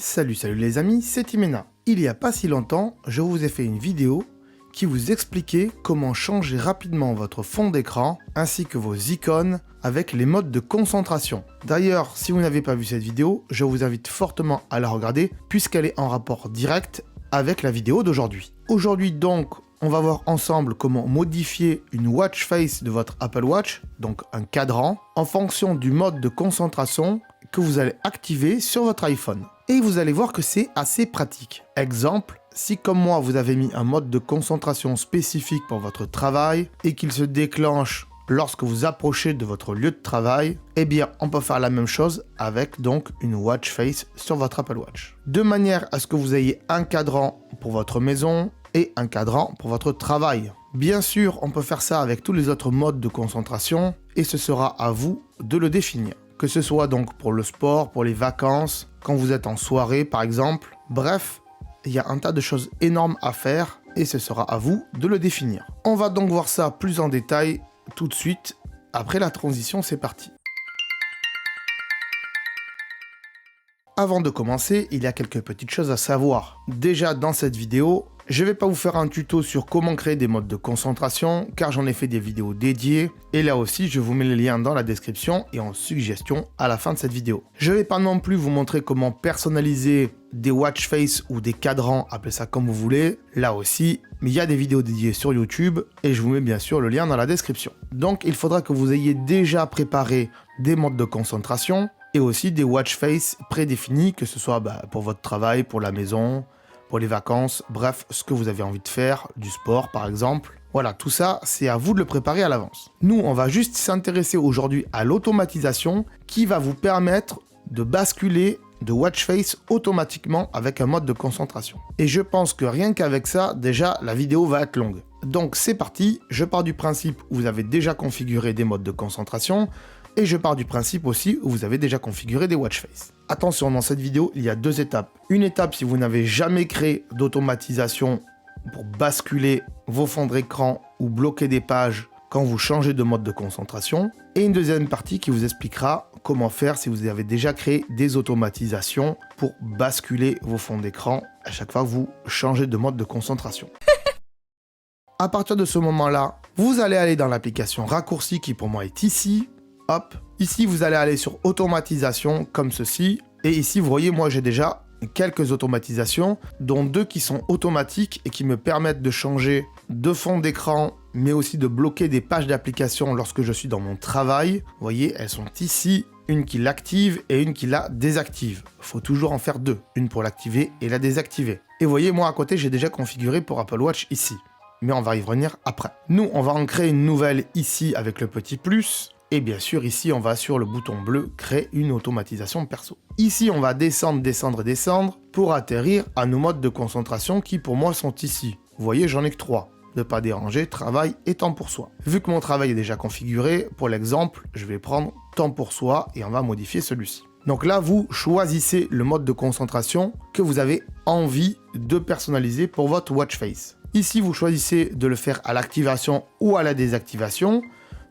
Salut les amis, c'est Imena. Il y a pas si longtemps, je vous ai fait une vidéo qui vous expliquait comment changer rapidement votre fond d'écran ainsi que vos icônes avec les modes de concentration. D'ailleurs, si vous n'avez pas vu cette vidéo, je vous invite fortement à la regarder puisqu'elle est en rapport direct avec la vidéo d'aujourd'hui. Aujourd'hui donc, on va voir ensemble comment modifier une watch face de votre Apple Watch, donc un cadran, en fonction du mode de concentration que vous allez activer sur votre iPhone. Et vous allez voir que c'est assez pratique. Exemple, si comme moi vous avez mis un mode de concentration spécifique pour votre travail et qu'il se déclenche lorsque vous approchez de votre lieu de travail, eh bien on peut faire la même chose avec donc une watch face sur votre Apple Watch. De manière à ce que vous ayez un cadran pour votre maison et un cadran pour votre travail. Bien sûr, on peut faire ça avec tous les autres modes de concentration et ce sera à vous de le définir. Que ce soit donc pour le sport, pour les vacances, quand vous êtes en soirée par exemple. Bref, il y a un tas de choses énormes à faire et ce sera à vous de le définir. On va donc voir ça plus en détail tout de suite. Après la transition, c'est parti. Avant de commencer, il y a quelques petites choses à savoir. Déjà dans cette vidéo, je ne vais pas vous faire un tuto sur comment créer des modes de concentration, car j'en ai fait des vidéos dédiées, et là aussi je vous mets les liens dans la description et en suggestion à la fin de cette vidéo. Je ne vais pas non plus vous montrer comment personnaliser des watch face ou des cadrans, appelez ça comme vous voulez, là aussi, mais il y a des vidéos dédiées sur YouTube, et je vous mets bien sûr le lien dans la description. Donc il faudra que vous ayez déjà préparé des modes de concentration, et aussi des watch face prédéfinis, que ce soit pour votre travail, pour la maison, pour les vacances, bref, ce que vous avez envie de faire, du sport par exemple. Voilà, tout ça, c'est à vous de le préparer à l'avance. Nous, on va juste s'intéresser aujourd'hui à l'automatisation qui va vous permettre de basculer de watch face automatiquement avec un mode de concentration. Et je pense que rien qu'avec ça, déjà, la vidéo va être longue. Donc c'est parti, je pars du principe où vous avez déjà configuré des modes de concentration, et je pars du principe aussi où vous avez déjà configuré des watch face. Attention, dans cette vidéo, il y a deux étapes. Une étape si vous n'avez jamais créé d'automatisation pour basculer vos fonds d'écran ou bloquer des pages quand vous changez de mode de concentration. Et une deuxième partie qui vous expliquera comment faire si vous avez déjà créé des automatisations pour basculer vos fonds d'écran à chaque fois que vous changez de mode de concentration. À partir de ce moment-là, vous allez aller dans l'application raccourci qui pour moi est ici. Hop, ici vous allez aller sur automatisation comme ceci. Et ici vous voyez, moi j'ai déjà quelques automatisations, dont deux qui sont automatiques et qui me permettent de changer de fond d'écran, mais aussi de bloquer des pages d'application lorsque je suis dans mon travail. Vous voyez, elles sont ici, une qui l'active et une qui la désactive. Il faut toujours en faire deux, une pour l'activer et la désactiver. Et vous voyez, moi à côté, j'ai déjà configuré pour Apple Watch ici. Mais on va y revenir après. Nous, on va en créer une nouvelle ici avec le petit plus. Et bien sûr, ici, on va sur le bouton bleu « Créer une automatisation perso ». Ici, on va descendre, descendre, descendre pour atterrir à nos modes de concentration qui, pour moi, sont ici. Vous voyez, j'en ai que 3. Ne pas déranger, travail et temps pour soi. Vu que mon travail est déjà configuré, pour l'exemple, je vais prendre temps pour soi et on va modifier celui-ci. Donc là, vous choisissez le mode de concentration que vous avez envie de personnaliser pour votre watch face. Ici, vous choisissez de le faire à l'activation ou à la désactivation.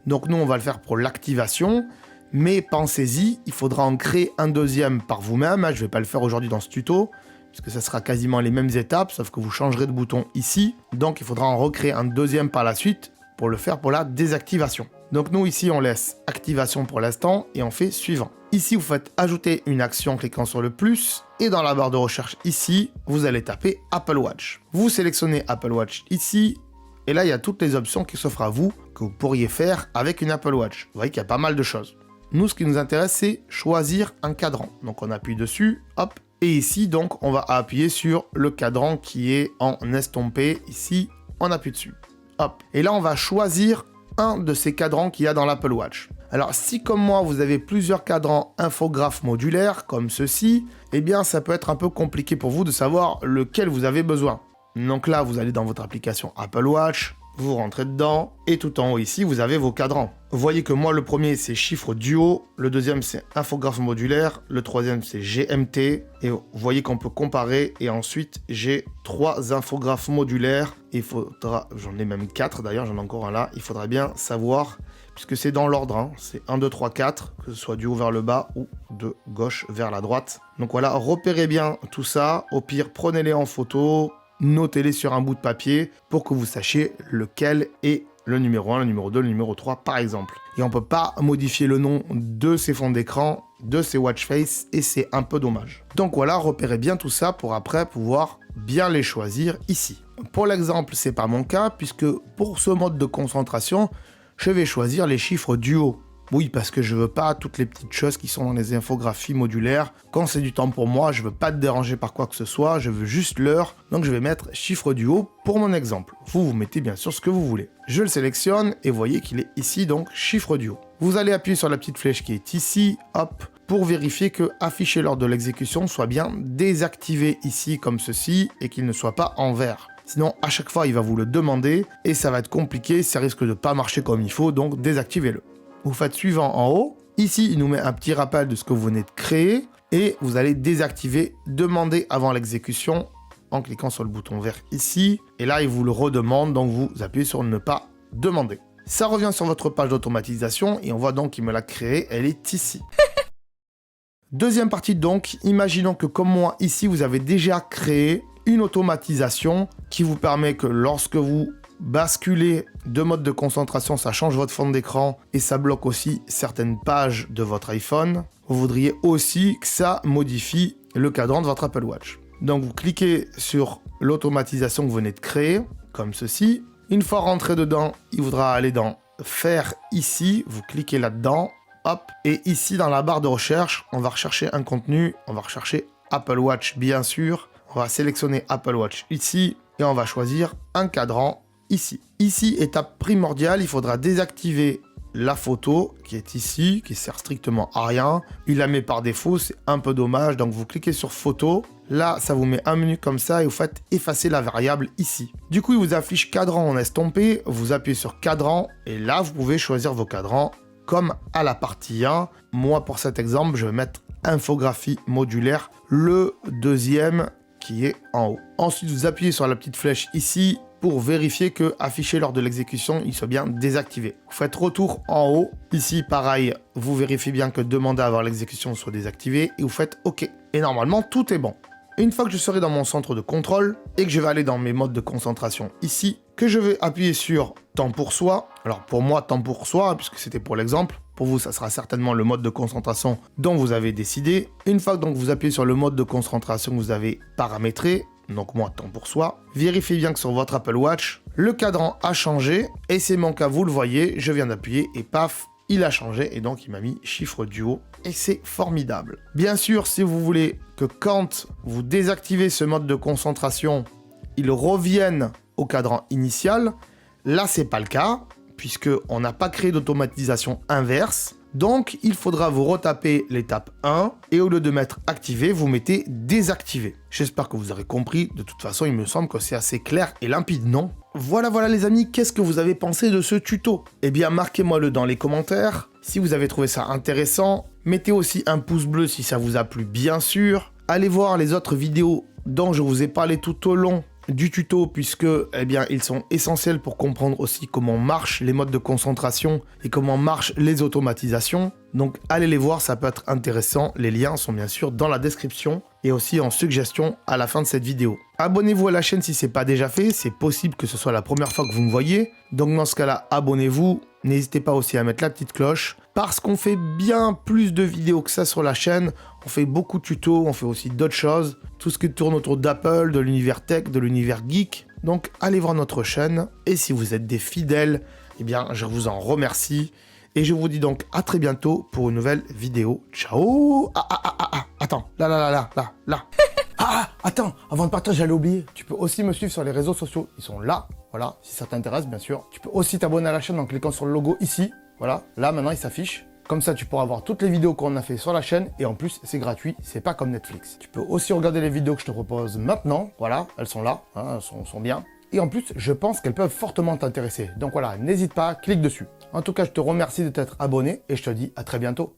Donc nous, on va le faire pour l'activation, mais pensez-y, il faudra en créer un deuxième par vous-même. Je ne vais pas le faire aujourd'hui dans ce tuto, puisque ça sera quasiment les mêmes étapes, sauf que vous changerez de bouton ici. Donc il faudra en recréer un deuxième par la suite pour le faire pour la désactivation. Donc nous, ici, on laisse activation pour l'instant et on fait suivant. Ici, vous faites ajouter une action en cliquant sur le plus, et dans la barre de recherche ici, vous allez taper Apple Watch. Vous sélectionnez Apple Watch ici, et là, il y a toutes les options qui s'offrent à vous que vous pourriez faire avec une Apple Watch. Vous voyez qu'il y a pas mal de choses. Nous, ce qui nous intéresse, c'est choisir un cadran. Donc, on appuie dessus, hop. Et ici, donc, on va appuyer sur le cadran qui est en estompé. Ici, on appuie dessus, hop. Et là, on va choisir un de ces cadrans qu'il y a dans l'Apple Watch. Alors, si comme moi, vous avez plusieurs cadrans infographes modulaires, comme ceci, eh bien, ça peut être un peu compliqué pour vous de savoir lequel vous avez besoin. Donc là, vous allez dans votre application Apple Watch, vous rentrez dedans, et tout en haut ici, vous avez vos cadrans. Vous voyez que moi, le premier, c'est chiffre duo, le deuxième, c'est infographe modulaire, le troisième, c'est GMT, et vous voyez qu'on peut comparer, et ensuite, j'ai 3 infographes modulaires, il faudra, j'en ai même 4 d'ailleurs, j'en ai encore un là, il faudra bien savoir puisque c'est dans l'ordre, hein. C'est 1, 2, 3, 4, que ce soit du haut vers le bas ou de gauche vers la droite. Donc voilà, repérez bien tout ça. Au pire, prenez-les en photo, notez-les sur un bout de papier pour que vous sachiez lequel est le numéro 1, le numéro 2, le numéro 3 par exemple. Et on ne peut pas modifier le nom de ces fonds d'écran, de ces watch face, et c'est un peu dommage. Donc voilà, repérez bien tout ça pour après pouvoir bien les choisir ici. Pour l'exemple, c'est pas mon cas, puisque pour ce mode de concentration, je vais choisir les chiffres du haut. Oui, parce que je veux pas toutes les petites choses qui sont dans les infographies modulaires. Quand c'est du temps pour moi, je veux pas te déranger par quoi que ce soit, je veux juste l'heure. Donc je vais mettre chiffre du haut pour mon exemple. Vous mettez bien sûr ce que vous voulez. Je le sélectionne et voyez qu'il est ici, donc chiffre du haut. Vous allez appuyer sur la petite flèche qui est ici, hop, pour vérifier que afficher lors de l'exécution soit bien désactivé ici comme ceci et qu'il ne soit pas en vert. Sinon, à chaque fois, il va vous le demander et ça va être compliqué, ça risque de pas marcher comme il faut, donc désactivez-le. Vous faites suivant en haut. Ici, il nous met un petit rappel de ce que vous venez de créer et vous allez désactiver demander avant l'exécution en cliquant sur le bouton vert ici. Et là, il vous le redemande, donc vous appuyez sur ne pas demander. Ça revient sur votre page d'automatisation et on voit donc qu'il me l'a créée, elle est ici. Deuxième partie donc, imaginons que comme moi ici, vous avez déjà créé une automatisation qui vous permet que lorsque vous basculez de mode de concentration, ça change votre fond d'écran et ça bloque aussi certaines pages de votre iPhone. Vous voudriez aussi que ça modifie le cadran de votre Apple Watch. Donc vous cliquez sur l'automatisation que vous venez de créer, comme ceci. Une fois rentré dedans, il voudra aller dans Faire ici, vous cliquez là-dedans, hop, et ici dans la barre de recherche, on va rechercher un contenu, on va rechercher Apple Watch bien sûr, on va sélectionner Apple Watch ici et on va choisir un cadran ici. Ici, étape primordiale, il faudra désactiver la photo qui est ici, qui sert strictement à rien. Il la met par défaut, c'est un peu dommage. Donc vous cliquez sur photo. Là, ça vous met un menu comme ça et vous faites effacer la variable ici. Du coup, il vous affiche cadran en estompé. Vous appuyez sur cadran et là, vous pouvez choisir vos cadrans comme à la partie 1. Moi, pour cet exemple, je vais mettre infographie modulaire, le deuxième qui est en haut. Ensuite, vous appuyez sur la petite flèche ici pour vérifier que affiché lors de l'exécution, il soit bien désactivé. Vous faites retour en haut. Ici, pareil, vous vérifiez bien que demander à avoir l'exécution soit désactivé et vous faites OK. Et normalement, tout est bon. Une fois que je serai dans mon centre de contrôle et que je vais aller dans mes modes de concentration ici, que je vais appuyer sur temps pour soi. Alors pour moi, temps pour soi, puisque c'était pour l'exemple. Pour vous, ça sera certainement le mode de concentration dont vous avez décidé. Une fois que donc vous appuyez sur le mode de concentration que vous avez paramétré, donc moi, temps pour soi, vérifiez bien que sur votre Apple Watch, le cadran a changé. Et c'est mon cas, vous le voyez, je viens d'appuyer et paf, il a changé et donc il m'a mis chiffre du haut et c'est formidable. Bien sûr, si vous voulez que quand vous désactivez ce mode de concentration, il revienne au cadran initial, là c'est pas le cas puisque on n'a pas créé d'automatisation inverse. Donc il faudra vous retaper l'étape 1 et au lieu de mettre activé, vous mettez désactivé. J'espère que vous aurez compris. De toute façon, il me semble que c'est assez clair et limpide, non? Voilà les amis, qu'est-ce que vous avez pensé de ce tuto? Eh bien, marquez-moi-le dans les commentaires. Si vous avez trouvé ça intéressant, mettez aussi un pouce bleu si ça vous a plu, bien sûr. Allez voir les autres vidéos dont je vous ai parlé tout au long du tuto, puisque eh bien, ils sont essentiels pour comprendre aussi comment marchent les modes de concentration et comment marchent les automatisations. Donc allez les voir, ça peut être intéressant. Les liens sont bien sûr dans la description et aussi en suggestion à la fin de cette vidéo. Abonnez-vous à la chaîne si ce n'est pas déjà fait, c'est possible que ce soit la première fois que vous me voyez. Donc dans ce cas-là, abonnez-vous. N'hésitez pas aussi à mettre la petite cloche, parce qu'on fait bien plus de vidéos que ça sur la chaîne. On fait beaucoup de tutos, on fait aussi d'autres choses. Tout ce qui tourne autour d'Apple, de l'univers tech, de l'univers geek. Donc allez voir notre chaîne. Et si vous êtes des fidèles, eh bien je vous en remercie. Et je vous dis donc à très bientôt pour une nouvelle vidéo. Ciao. Attends, là. Attends, avant de partir, j'allais oublier. Tu peux aussi me suivre sur les réseaux sociaux. Ils sont là, voilà, si ça t'intéresse, bien sûr. Tu peux aussi t'abonner à la chaîne en cliquant sur le logo ici. Voilà, là, maintenant, il s'affiche. Comme ça, tu pourras voir toutes les vidéos qu'on a fait sur la chaîne. Et en plus, c'est gratuit, c'est pas comme Netflix. Tu peux aussi regarder les vidéos que je te propose maintenant. Voilà, elles sont là, hein, elles sont bien. Et en plus, je pense qu'elles peuvent fortement t'intéresser. Donc voilà, n'hésite pas, clique dessus. En tout cas, je te remercie de t'être abonné et je te dis à très bientôt.